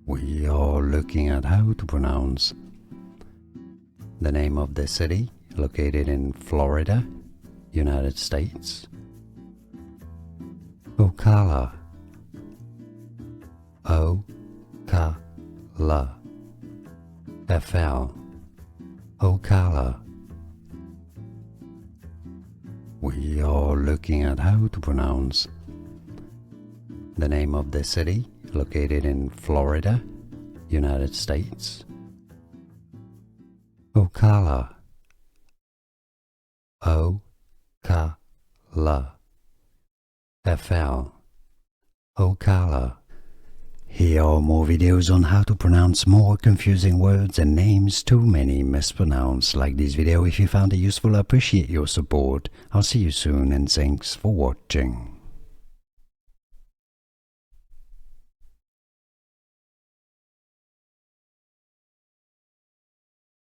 We are looking at how to pronounce the name of the city located in Florida, United States. Ocala. O-Ca-La. F-L. Ocala. We are looking at how to pronounce the name of the city located in Florida, United States. Ocala. O-Ca-La. F-L. Ocala. Here are more videos on how to pronounce more confusing words and names too many mispronounced. Like this video if you found it useful. I appreciate your support. I'll see you soon and thanks for watching.